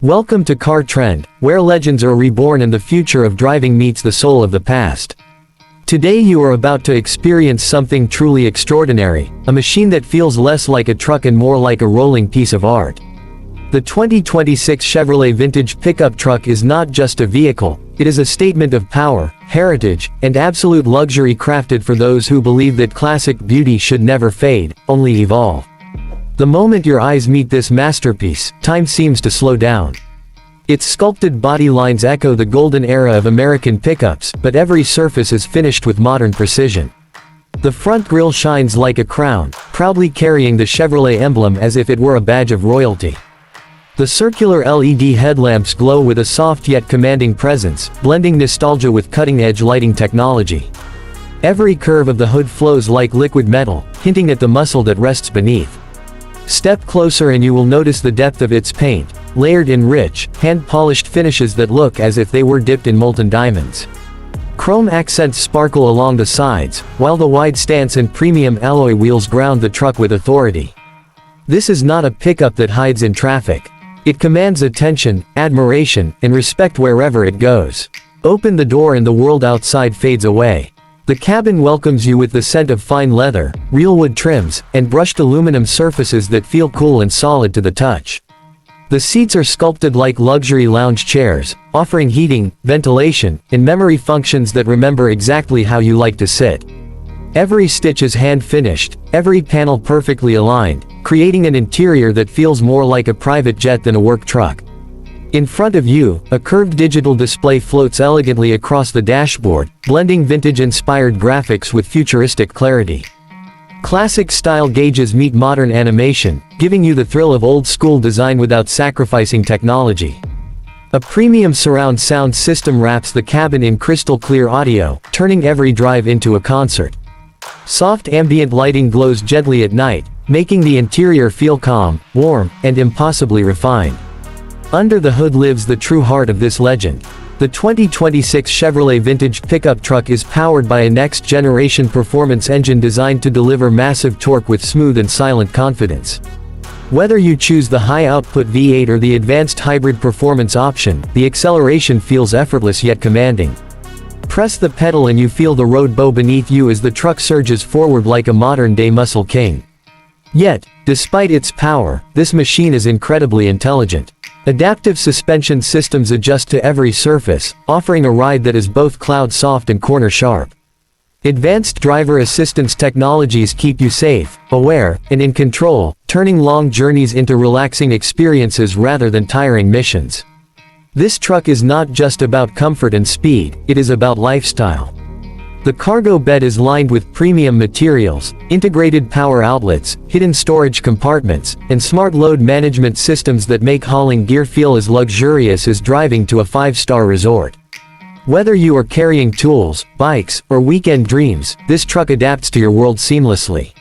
Welcome to Car Trend, where legends are reborn and the future of driving meets the soul of the past. Today you are about to experience something truly extraordinary, a machine that feels less like a truck and more like a rolling piece of art. The 2026 Chevrolet Vintage Pickup Truck is not just a vehicle, it is a statement of power, heritage, and absolute luxury, crafted for those who believe that classic beauty should never fade, only evolve. The moment your eyes meet this masterpiece, time seems to slow down. Its sculpted body lines echo the golden era of American pickups, but every surface is finished with modern precision. The front grille shines like a crown, proudly carrying the Chevrolet emblem as if it were a badge of royalty. The circular LED headlamps glow with a soft yet commanding presence, blending nostalgia with cutting-edge lighting technology. Every curve of the hood flows like liquid metal, hinting at the muscle that rests beneath. Step closer and you will notice the depth of its paint, layered in rich, hand-polished finishes that look as if they were dipped in molten diamonds. Chrome accents sparkle along the sides, while the wide stance and premium alloy wheels ground the truck with authority. This is not a pickup that hides in traffic. It commands attention, admiration, and respect wherever it goes. Open the door and the world outside fades away. The cabin welcomes you with the scent of fine leather, real wood trims, and brushed aluminum surfaces that feel cool and solid to the touch. The seats are sculpted like luxury lounge chairs, offering heating, ventilation, and memory functions that remember exactly how you like to sit. Every stitch is hand-finished, every panel perfectly aligned, creating an interior that feels more like a private jet than a work truck. In front of you, a curved digital display floats elegantly across the dashboard, blending vintage-inspired graphics with futuristic clarity. Classic-style gauges meet modern animation, giving you the thrill of old-school design without sacrificing technology. A premium surround sound system wraps the cabin in crystal-clear audio, turning every drive into a concert. Soft ambient lighting glows gently at night, making the interior feel calm, warm, and impossibly refined. Under the hood lives the true heart of this legend. The 2026 Chevrolet Vintage Pickup Truck is powered by a next-generation performance engine designed to deliver massive torque with smooth and silent confidence. Whether you choose the high-output V8 or the advanced hybrid performance option, the acceleration feels effortless yet commanding. Press the pedal and you feel the road bow beneath you as the truck surges forward like a modern-day muscle king. Yet, despite its power, this machine is incredibly intelligent. Adaptive suspension systems adjust to every surface, offering a ride that is both cloud-soft and corner-sharp. Advanced driver assistance technologies keep you safe, aware, and in control, turning long journeys into relaxing experiences rather than tiring missions. This truck is not just about comfort and speed, it is about lifestyle. The cargo bed is lined with premium materials, integrated power outlets, hidden storage compartments, and smart load management systems that make hauling gear feel as luxurious as driving to a five-star resort. Whether you are carrying tools, bikes, or weekend dreams, this truck adapts to your world seamlessly.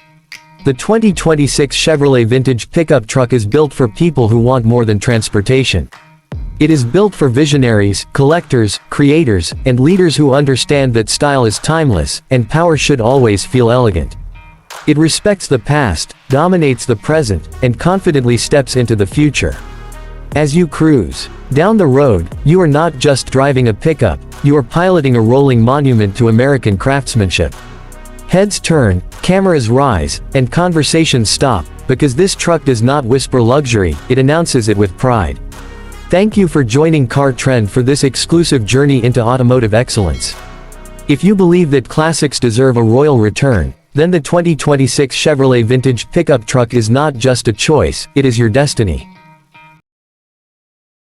The 2026 Chevrolet Vintage Pickup Truck is built for people who want more than transportation. It is built for visionaries, collectors, creators, and leaders who understand that style is timeless, and power should always feel elegant. It respects the past, dominates the present, and confidently steps into the future. As you cruise down the road, you are not just driving a pickup, you are piloting a rolling monument to American craftsmanship. Heads turn, cameras rise, and conversations stop, because this truck does not whisper luxury, it announces it with pride. Thank you for joining Car Trend for this exclusive journey into automotive excellence. If you believe that classics deserve a royal return, then the 2026 Chevrolet Vintage Pickup Truck is not just a choice, it is your destiny.